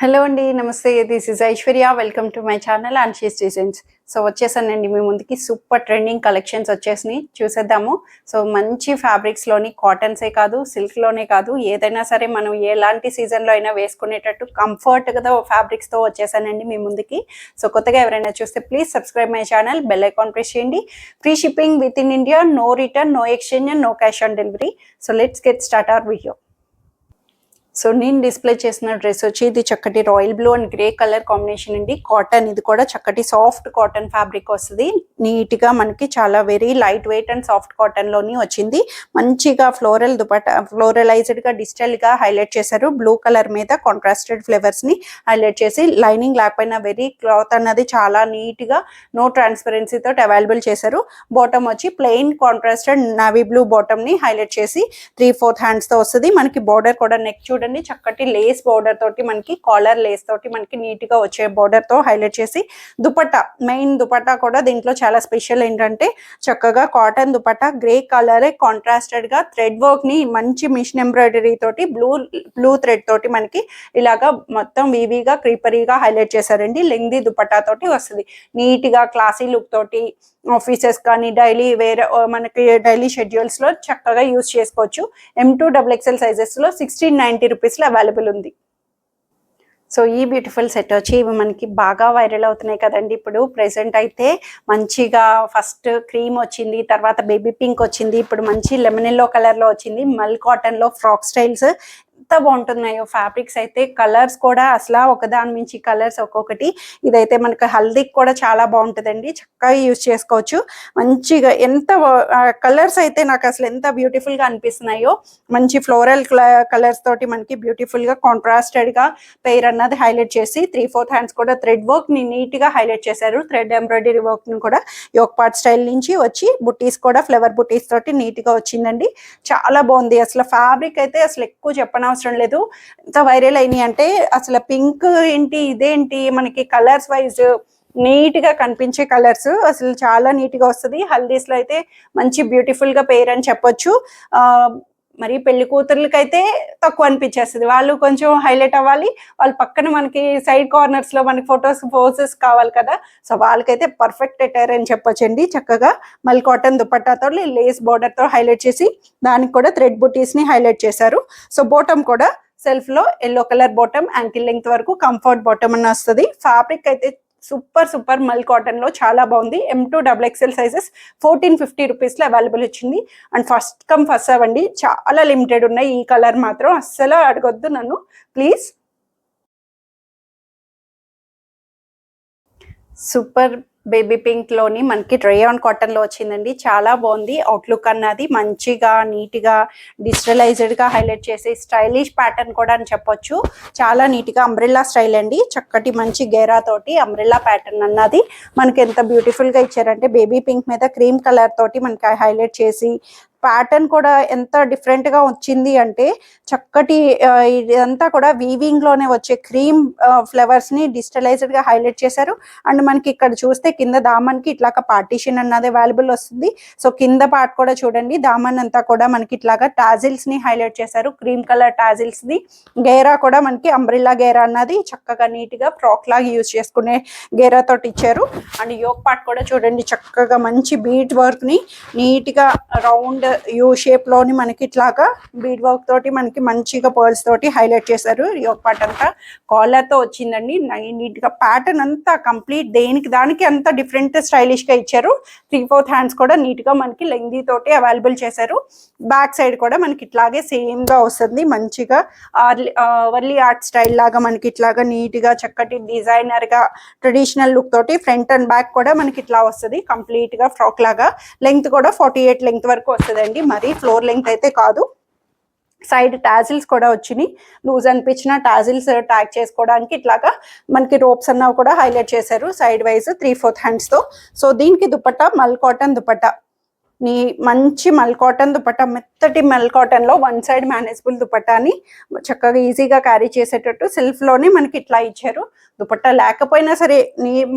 Hello అండి, నమస్తే. This is Aishwarya. Welcome to my channel and she's designs. So వచ్చేసానండి మీ ముందుకి సూపర్ ట్రెండింగ్ కలెక్షన్స్ వచ్చేసినాయి, చూసేద్దాము. సో మంచి ఫ్యాబ్రిక్స్లోని కాటన్సే కాదు, సిల్క్లోనే కాదు, ఏదైనా సరే మనం ఎలాంటి సీజన్లో అయినా వేసుకునేటట్టు కంఫర్ట్గా ఫ్యాబ్రిక్స్తో వచ్చేసానండి మీ ముందుకి. సో కొత్తగా ఎవరైనా చూస్తే please subscribe my channel, bell icon press చేయండి. Free shipping within India, no return, no exchange and no cash on delivery. So let's get start our video. So నేను డిస్ప్లే చేసిన డ్రెస్ వచ్చి ఇది చక్కటి royal blue and grey colour combination అండి. Cotton, ఇది కూడా చక్కటి సాఫ్ట్ కాటన్ ఫ్యాబ్రిక్ వస్తుంది. నీట్గా మనకి చాలా very light weight and soft కాటన్లోని వచ్చింది. మంచిగా ఫ్లోరల్ దుపట్టా, ఫ్లోరలైజ్డ్గా డిజిటల్గా హైలైట్ చేశారు. బ్లూ కలర్ మీద కాంట్రాస్టెడ్ ఫ్లేవర్స్ని హైలైట్ చేసి లైనింగ్ లేకపోయినా వెరీ క్లాత్ అన్నది చాలా నీట్గా నో ట్రాన్స్పరెన్సీతో అవైలబుల్ చేశారు. బాటమ్ వచ్చి ప్లెయిన్ కాంట్రాస్టెడ్ నావీ బ్లూ బాటమ్ని హైలైట్ చేసి 3/4 హ్యాండ్స్తో వస్తుంది. మనకి బార్డర్ కూడా నెక్ చూడండి చక్కటి లేస్ బోర్డర్ తోటి, మనకి కాలర్ లేస్ తోటి మనకి నీట్ గా వచ్చే బోర్డర్ తో హైలైట్ చేసి దుపట్టా, మెయిన్ దుపట్టా కూడా దీంట్లో చాలా స్పెషల్ ఏంటంటే చక్కగా cotton dupatta, grey colour contrasted గా థ్రెడ్ వర్క్ ని మంచి మిషన్ ఎంబ్రాయిడరీ తోటి బ్లూ థ్రెడ్ తోటి మనకి ఇలాగా మొత్తం వీవీగా క్రీపరీగా హైలైట్ చేశారండి. లెంగ్దీ దుపట్టా తోటి వస్తుంది. నీట్ గా క్లాసీ లుక్ తోటి ఆఫీసెస్ కానీ డైలీ వేరే మనకి డైలీ షెడ్యూల్స్ లో చక్కగా యూజ్ చేసుకోవచ్చు. M2 XXL సైజెస్ లో 1690 రూపీస్లో అవైలబుల్ ఉంది. సో ఈ బ్యూటిఫుల్ సెట్ వచ్చి ఇవి మనకి బాగా వైరల్ అవుతున్నాయి కదండి ఇప్పుడు ప్రెసెంట్ అయితే. మంచిగా ఫస్ట్ క్రీమ్ వచ్చింది, తర్వాత బేబీ పింక్ వచ్చింది, ఇప్పుడు మంచి లెమన్ ఎల్లో కలర్లో వచ్చింది. మల్ కాటన్లో ఫ్రాక్ స్టైల్స్ ఎంత బాగుంటున్నాయో ఫ్యాబ్రిక్స్ అయితే. కలర్స్ కూడా అసలు ఒకదాని మించి కలర్స్ ఒక్కొక్కటి. ఇదైతే మనకి హల్దీకి కూడా చాలా బాగుంటుందండి, చక్కగా యూజ్ చేసుకోవచ్చు. మంచిగా ఎంత కలర్స్ అయితే నాకు అసలు ఎంత బ్యూటిఫుల్గా అనిపిస్తున్నాయో. మంచి ఫ్లోరల్ కలర్స్ తోటి మనకి బ్యూటిఫుల్గా కాంట్రాస్టెడ్గా పెయిర్ అన్నది హైలైట్ చేసి 3/4 హ్యాండ్స్ కూడా థ్రెడ్ వర్క్ని నీట్గా హైలైట్ చేశారు. థ్రెడ్ ఎంబ్రాయిడరీ వర్క్ని కూడా యోక్ పార్ట్ స్టైల్ నుంచి వచ్చి బుట్టీస్ కూడా ఫ్లవర్ బుట్టీస్ తోటి నీట్గా వచ్చిందండి. చాలా బాగుంది. అసలు ఫ్యాబ్రిక్ అయితే అసలు ఎక్కువ చెప్పనవసరం లేదు, ఎంత వైరల్ అయినాయి అంటే. అసలు పింక్ ఏంటి, ఇదేంటి, మనకి కలర్స్ వైజ్ నీట్ గా కనిపించే కలర్స్ అసలు చాలా నీట్ గా వస్తుంది. హల్దీస్ లో అయితే మంచి బ్యూటిఫుల్ గా పేర్ అని చెప్పొచ్చు. మరి పెళ్లి కూతుర్లకి అయితే తక్కువ అనిపించేస్తుంది, వాళ్ళు కొంచెం హైలైట్ అవ్వాలి, వాళ్ళ పక్కన మనకి సైడ్ కార్నర్స్ లో మనకి పోసెస్ కావాలి కదా. సో వాళ్ళకైతే పర్ఫెక్ట్ అటైర్ అని చెప్పొచ్చండి. చక్కగా మల్ కాటన్ దుపట్టాతో లేస్ బార్డర్ తో హైలైట్ చేసి దానికి కూడా థ్రెడ్ బుటీస్ ని హైలైట్ చేశారు. సో బాటమ్ కూడా సెల్ఫ్ లో yellow colour bottom, ankle length వరకు కంఫర్ట్ బాటమ్ అని వస్తుంది. ఫ్యాబ్రిక్ అయితే సూపర్ మల్ కాటన్ లో చాలా బాగుంది. M2 XXL సైజెస్ 1450 రూపీస్లో అవైలబుల్ వచ్చింది. And first come first serve అండి, చాలా లిమిటెడ్ ఉన్నాయి. ఈ కలర్ మాత్రం అస్సలు అడగొద్దు నన్ను ప్లీజ్. సూపర్ బేబీ పింక్ లోని మనకి రేయాన్ కాటన్ లో వచ్చిందండి. చాలా బాగుంది. అవుట్లుక్ అన్నది మంచిగా నీట్గా డిజిటలైజ్డ్ గా హైలైట్ చేసి స్టైలిష్ ప్యాటర్న్ కూడా అని చెప్పొచ్చు. చాలా నీట్గా అంబ్రెల్లా స్టైల్ అండి. చక్కటి మంచి గేరా తోటి అంబ్రెల్లా ప్యాటర్న్ అన్నది మనకి ఎంత బ్యూటిఫుల్ గా ఇచ్చారంటే బేబీ పింక్ మీద క్రీమ్ కలర్ తోటి మనకి హైలైట్ చేసి ప్యాటర్న్ కూడా ఎంత డిఫరెంట్ గా వచ్చింది అంటే చక్కటి ఇదంతా కూడా వీవింగ్ లోనే వచ్చే క్రీమ్ ఫ్లవర్స్ ని డిజిటలైజ్డ్ గా హైలైట్ చేశారు. అండ్ మనకి ఇక్కడ చూస్తే కింద దామన్కి ఇట్లాగా పార్టీషన్ అన్నది అవైలబుల్ వస్తుంది. సో కింద పార్ట్ కూడా చూడండి, దామన్ అంతా కూడా మనకి ఇట్లాగా టాజిల్స్ ని హైలైట్ చేశారు, క్రీమ్ కలర్ టాజిల్స్ ని. గేరా కూడా మనకి అంబ్రిల్లా గేరా అన్నది చక్కగా నీట్ గా ఫ్రాక్ లాగా యూజ్ చేసుకునే గేరా తోటి ఇచ్చారు. అండ్ యోక్ పార్ట్ కూడా చూడండి, చక్కగా మంచి బీట్ వర్క్ ని నీట్ గా రౌండ్ యూ షేప్ లోని మనకి ఇట్లాగా బీడ్ వర్క్ తోటి మనకి మంచిగా పర్ల్స్ తోటి హైలైట్ చేశారు. యోక్ పార్ట్ అంతా కాలర్ తో వచ్చిందండి. నీట్ గా ప్యాటర్న్ అంతా కంప్లీట్ దానికి అంత డిఫరెంట్ స్టైలిష్ గా ఇచ్చారు. 3/4 హ్యాండ్స్ కూడా నీట్ గా మనకి లెంగ్దీ తోటి అవైలబుల్ చేశారు. బ్యాక్ సైడ్ కూడా మనకి ఇట్లాగే సేమ్ గా వస్తుంది. మంచిగా వర్లీ ఆర్ట్ స్టైల్ లాగా మనకి ఇట్లాగా నీట్ గా చక్కటి డిజైనర్ గా ట్రెడిషనల్ లుక్ తోటి ఫ్రంట్ అండ్ బ్యాక్ కూడా మనకి ఇట్లా వస్తుంది. కంప్లీట్ గా ఫ్రాక్ లాగా. లెంగ్త్ కూడా 48 లెంగ్త్ వరకు వస్తుంది. మరి ఫ్లోర్ లెంగ్త్ అయితే కాదు. సైడ్ టాజిల్స్ కూడా వచ్చినాయి. లూజ్ అనిపించిన టాజిల్స్ ట్యాగ్ చేసుకోవడానికి ఇట్లాగా మనకి రోప్స్ అన్నవి కూడా హైలైట్ చేశారు సైడ్ వైజ్ 3/4 హ్యాండ్స్ తో. సో దీనికి దుపట్టా మల్ కాటన్ దుపట్టా, నీ మంచి మల్ కాటన్ దుపట్టా, మెత్తటి మల్ కాటన్లో వన్ సైడ్ మేనేజబుల్ దుపట్టాని చక్కగా ఈజీగా క్యారీ చేసేటట్టు సెల్ఫ్లోనే మనకి ఇట్లా ఇచ్చారు. దుపట్టా లేకపోయినా సరే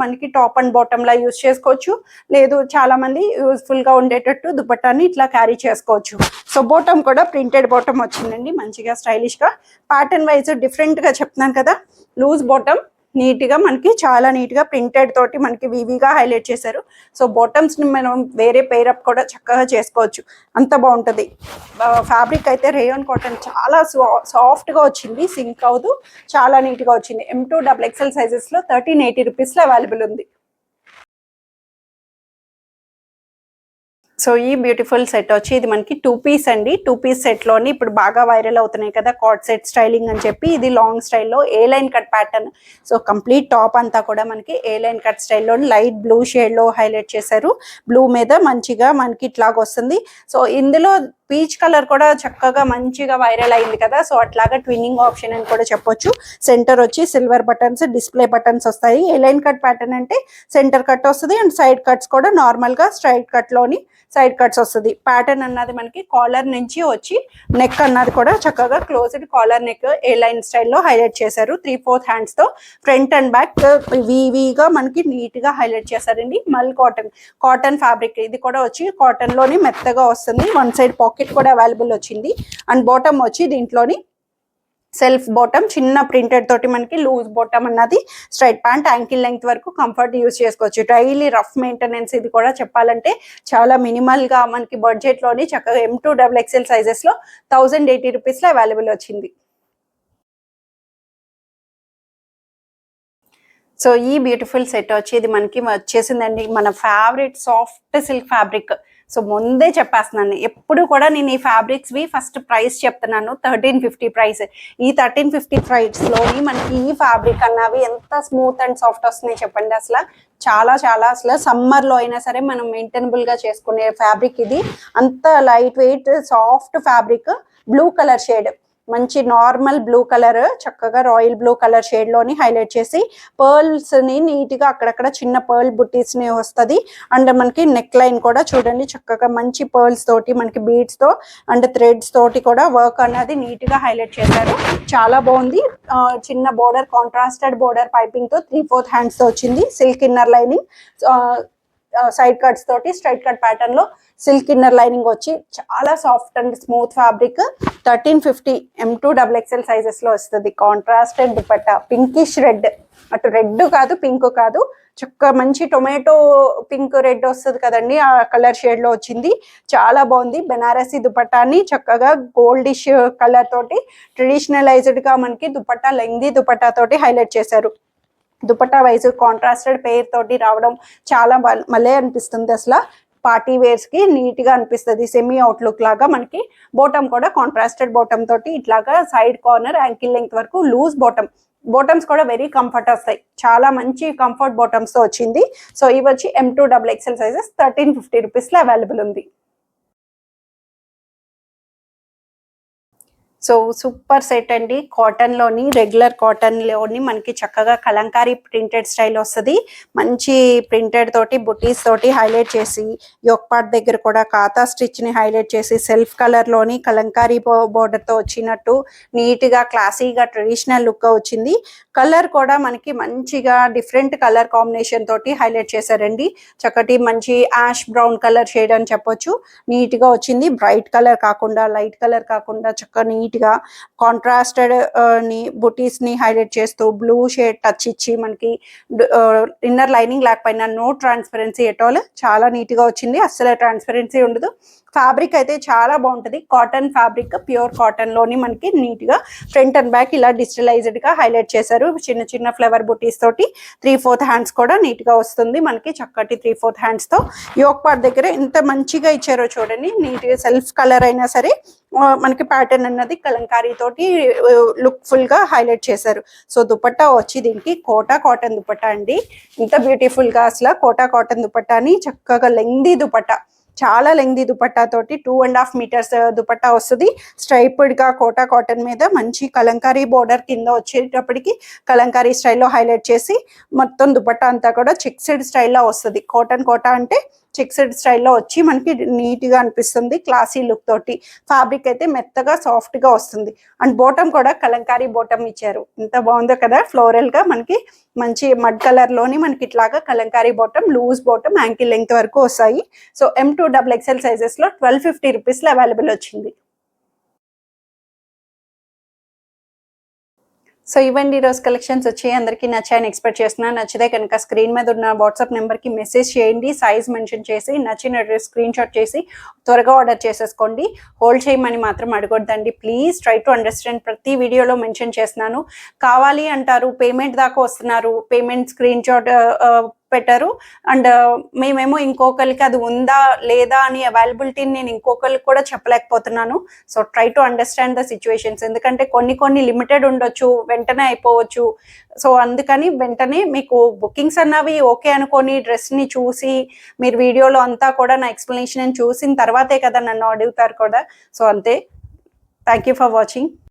మనకి top and bottom law use చేసుకోవచ్చు, లేదు చాలా మంది యూజ్ఫుల్గా ఉండేటట్టు దుపట్టాని ఇట్లా క్యారీ చేసుకోవచ్చు. సో బాటమ్ కూడా ప్రింటెడ్ బాటమ్ వచ్చిందండి, మంచిగా స్టైలిష్గా ప్యాటర్న్ వైజ్ డిఫరెంట్గా చెప్తున్నాను కదా. లూజ్ బాటమ్ నీట్గా మనకి చాలా నీట్గా ప్రింటెడ్ తోటి మనకి వివిగా హైలైట్ చేశారు. సో బాటమ్స్ని మనం వేరే పేరప్ కూడా చక్కగా చేసుకోవచ్చు, అంత బాగుంటుంది. ఫ్యాబ్రిక్ అయితే రేయాన్ కాటన్ చాలా సాఫ్ట్గా వచ్చింది, సింక్ అవ్వదు, చాలా నీట్గా వచ్చింది. M2 XXL సైజెస్లో 1380 రూపీస్లో అవైలబుల్ ఉంది. సో ఈ బ్యూటిఫుల్ సెట్ వచ్చి ఇది మనకి 2 పీస్ అండి. 2 పీస్ సెట్లోని ఇప్పుడు బాగా వైరల్ అవుతున్నాయి కదా కార్డ్ సెట్ స్టైలింగ్ అని చెప్పి, ఇది లాంగ్ స్టైల్లో A line cut pattern. So complete top అంతా కూడా మనకి ఏ లైన్ కట్ స్టైల్లో లైట్ బ్లూ షేడ్లో హైలైట్ చేశారు. బ్లూ మీద మంచిగా మనకి ఇట్లాగ వస్తుంది. సో ఇందులో పీచ్ కలర్ కూడా చక్కగా మంచిగా వైరల్ అయింది కదా, సో అట్లాగా ట్విన్నింగ్ ఆప్షన్ అని కూడా చెప్పొచ్చు. సెంటర్ వచ్చి సిల్వర్ బటన్స్, డిస్ప్లే బటన్స్ వస్తాయి. ఏ లైన్ కట్ ప్యాటర్న్ అంటే సెంటర్ కట్ వస్తుంది అండ్ సైడ్ కట్స్ కూడా నార్మల్గా స్ట్రైట్ కట్లోని సైడ్ కట్స్ వస్తుంది. ప్యాటర్న్ అన్నది మనకి కాలర్ నుంచి వచ్చి నెక్ అన్నది కూడా చక్కగా క్లోజ్డ్ కాలర్ నెక్ ఏ లైన్ స్టైల్లో హైలైట్ చేశారు. 3/4 హ్యాండ్స్తో ఫ్రంట్ అండ్ బ్యాక్ వీవీగా మనకి నీట్గా హైలైట్ చేశారండి. మల్ కాటన్ ఫ్యాబ్రిక్ ఇది కూడా వచ్చి కాటన్లోని మెత్తగా వస్తుంది. వన్ సైడ్ పాకెట్ కూడా అవైలబుల్ వచ్చింది అండ్ బాటమ్ వచ్చి దీంట్లోని సెల్ఫ్ బాటమ్ చిన్న ప్రింటెడ్ తోటి మనకి లూజ్ బాటమ్ అన్నది స్ట్రైట్ ప్యాంట్ యాంకిల్ లెంగ్త్ వరకు కంఫర్ట్ యూజ్ చేసుకోవచ్చు. డైలీ రఫ్ మెయింటెనెన్స్ ఇది కూడా చెప్పాలంటే చాలా మినిమల్గా మనకి బడ్జెట్లోని చక్కగా M2 XXL సైజెస్లో 1080 రూపీస్లో అవైలబుల్ వచ్చింది. సో ఈ బ్యూటిఫుల్ సెట్ వచ్చి ఇది మనకి వచ్చేసిందండి మన favourite soft silk fabric. So ముందే చెప్పేస్తున్నాను, ఎప్పుడు కూడా నేను ఈ ఫ్యాబ్రిక్స్వి ఫస్ట్ ప్రైస్ చెప్తున్నాను 1350 ప్రైస్. ఈ 1350 ప్రైస్లోని మనకి ఈ ఫ్యాబ్రిక్ అన్నవి ఎంత స్మూత్ అండ్ సాఫ్ట్ వస్తున్నాయి చెప్పండి. అసలు చాలా చాలా అసలు సమ్మర్లో అయినా సరే మనం మెయింటైనబుల్గా చేసుకునే ఫ్యాబ్రిక్ ఇది. అంత light weight soft fabric, blue colour shade, మంచి నార్మల్ బ్లూ కలర్ చక్కగా రాయల్ బ్లూ కలర్ షేడ్లోని హైలైట్ చేసి పర్ల్స్ని నీట్గా అక్కడక్కడ చిన్న పర్ల్ బుట్టీస్ని వస్తుంది. అండ్ మనకి నెక్ లైన్ కూడా చూడండి చక్కగా మంచి పర్ల్స్ తోటి మనకి బీడ్స్తో అండ్ థ్రెడ్స్ తోటి కూడా వర్క్ అనేది నీట్గా హైలైట్ చేశారు. చాలా బాగుంది. చిన్న బోర్డర్ కాంట్రాస్టెడ్ బోర్డర్ పైపింగ్తో 3/4 హ్యాండ్స్తో వచ్చింది. Silk inner lining, side cuts తోటి స్ట్రైట్ కట్ ప్యాటర్న్ లో సిల్క్ ఇన్నర్ లైనింగ్ వచ్చి చాలా soft and smooth fabric. 1350 M2 XXL sizes లో వస్తుంది. కాంట్రాస్టెడ్ దుపట్టా, పింకిష్ రెడ్, అటు రెడ్ కాదు పింక్ కాదు, చక్క మంచి టొమాటో పింక్ రెడ్ వస్తుంది కదండి, ఆ కలర్ షేడ్ లో వచ్చింది. చాలా బాగుంది. బెనారసీ దుపట్టాని చక్కగా గోల్డిష్ కలర్ తోటి ట్రెడిషనలైజ్డ్ గా మనకి దుపట్టా లెంగ్దీ దుపట్టా తోటి హైలైట్ చేశారు. దుపట్టా వైజ్ కాంట్రాస్టెడ్ పేర్ తోటి రావడం చాలా మళ్ళీ అనిపిస్తుంది. అసలు పార్టీ వేర్స్ కి నీట్ గా అనిపిస్తుంది. సెమీ అవుట్లుక్ లాగా మనకి బాటమ్ కూడా కాంట్రాస్టెడ్ బాటమ్ తోటి ఇట్లాగా సైడ్ కార్నర్ యాంకిల్ లెంగ్త్ వరకు లూజ్ బాటమ్స్ కూడా వెరీ కంఫర్ట్ వస్తాయి. చాలా మంచి కంఫర్ట్ బాటమ్స్ తో వచ్చింది. సో ఇవి వచ్చి M2 XXL సైజెస్ 1350 రూపీస్ లో అవైలబుల్ ఉంది. సో సూపర్ సెట్ అండి. కాటన్లోని రెగ్యులర్ కాటన్లోని మనకి చక్కగా కలంకారీ ప్రింటెడ్ స్టైల్ వస్తుంది. మంచి ప్రింటెడ్ తోటి బుటీస్ తోటి హైలైట్ చేసి యోక్ పార్ట్ దగ్గర కూడా కాతా స్టిచ్ని హైలైట్ చేసి సెల్ఫ్ కలర్లోని కలంకారీ బోర్డర్తో వచ్చినట్టు నీట్గా క్లాసీగా ట్రెడిషనల్ లుక్గా వచ్చింది. కలర్ కూడా మనకి మంచిగా డిఫరెంట్ కలర్ కాంబినేషన్ తోటి హైలైట్ చేశారండి. చక్కటి మంచి యాష్ బ్రౌన్ కలర్ షేడ్ అని చెప్పొచ్చు. నీట్గా వచ్చింది. బ్రైట్ కలర్ కాకుండా లైట్ కలర్ కాకుండా చక్కగా నీట్గా కాంట్రాస్టెడ్ ని బుటీస్ ని హైలైట్ చేస్తూ బ్లూ షేడ్ టచ్ ఇచ్చి మనకి ఇన్నర్ లైనింగ్ లేకపోయినా నో ట్రాన్స్పరెన్సీ ఎట్ ఆల్. చాలా నీట్గా వచ్చింది, అస్సలు ట్రాన్స్పరెన్సీ ఉండదు. ఫ్యాబ్రిక్ అయితే చాలా బాగుంటుంది. కాటన్ ఫ్యాబ్రిక్, ప్యూర్ కాటన్ లోని మనకి నీట్ గా ఫ్రంట్ అండ్ బ్యాక్ ఇలా డిజిటలైజ్డ్ గా హైలైట్ చేశారు. చిన్న చిన్న ఫ్లవర్ బుటీస్ తోటి 3/4 హ్యాండ్స్ కూడా నీట్ గా వస్తుంది మనకి. చక్కటి 3/4 హ్యాండ్స్ తో యోక్ పార్ట్ దగ్గర ఎంత మంచిగా ఇచ్చారో చూడండి. నీట్ గా సెల్ఫ్ కలర్ అయినా సరే మనకి ప్యాటర్న్ అన్నది కలంకారీ తోటి లుక్ ఫుల్ గా హైలైట్ చేశారు. సో దుపట్టా వచ్చి దీనికి కోటా కాటన్ దుపట్టా అండి. ఇంత బ్యూటిఫుల్ గా అసలు కోటా కాటన్ దుపట్టాని చక్కగా లెంగ్దీ దుపట్టా, చాలా లెంగ్దీ దుపట్టా తోటి 2.5 మీటర్స్ దుపట్టా వస్తుంది. స్ట్రైప్డ్ గా కోటా కాటన్ మీద మంచి కలంకారీ బోర్డర్ కింద వచ్చేటప్పటికి కలంకారీ స్టైల్లో హైలైట్ చేసి మొత్తం దుపట్టా అంతా కూడా చెక్స్డ్ స్టైల్లో వస్తుంది. కాటన్ కోటా అంటే చెక్స్డ్ స్టైల్లో వచ్చి మనకి నీట్గా అనిపిస్తుంది, క్లాసీ లుక్ తోటి. ఫ్యాబ్రిక్ అయితే మెత్తగా సాఫ్ట్గా వస్తుంది. అండ్ బాటమ్ కూడా కలంకారీ బాటమ్ ఇచ్చారు, ఎంత బాగుందో కదా. ఫ్లోరల్గా మనకి మంచి మడ్ కలర్లోని మనకి ఇట్లాగా kalamkari bottom, loose bottom, ankle length వరకు వస్తాయి. సో M2XXL సైజెస్లో 1250 రూపీస్లో అవైలబుల్ వచ్చింది. సో ఇవ్వండి ఈరోజు కలెక్షన్స్ వచ్చాయి, అందరికీ నచ్చాయని ఎక్స్పెక్ట్ చేస్తున్నాను. నచ్చితే కనుక స్క్రీన్ మీద ఉన్న వాట్సాప్ నెంబర్కి మెసేజ్ చేయండి, సైజ్ మెన్షన్ చేసి నచ్చిన డ్రెస్ స్క్రీన్ షాట్ చేసి త్వరగా ఆర్డర్ చేసేసుకోండి. హోల్డ్ చేయమని మాత్రం అడగొద్దండి ప్లీజ్. ట్రై టు అండర్స్టాండ్, ప్రతి వీడియోలో మెన్షన్ చేస్తున్నాను. కావాలి అంటారు, పేమెంట్ దాకా వస్తున్నారు, పేమెంట్ స్క్రీన్ షాట్ పెట్టారు, అండ్ మేమేమో ఇంకొకరికి అది ఉందా లేదా అని అవైలబిలిటీని నేను ఇంకొకరికి కూడా చెప్పలేకపోతున్నాను. So try to understand the situations, ఎందుకంటే కొన్ని లిమిటెడ్ ఉండొచ్చు, వెంటనే అయిపోవచ్చు. సో అందుకని వెంటనే మీకు బుకింగ్స్ అన్నవి ఓకే అనుకొని డ్రెస్ని చూసి మీరు వీడియోలో అంతా కూడా నా ఎక్స్ప్లెనేషన్ చూసిన తర్వాతే కదా నన్ను అడుగుతారు కూడా. సో అంతే. Thank you for watching.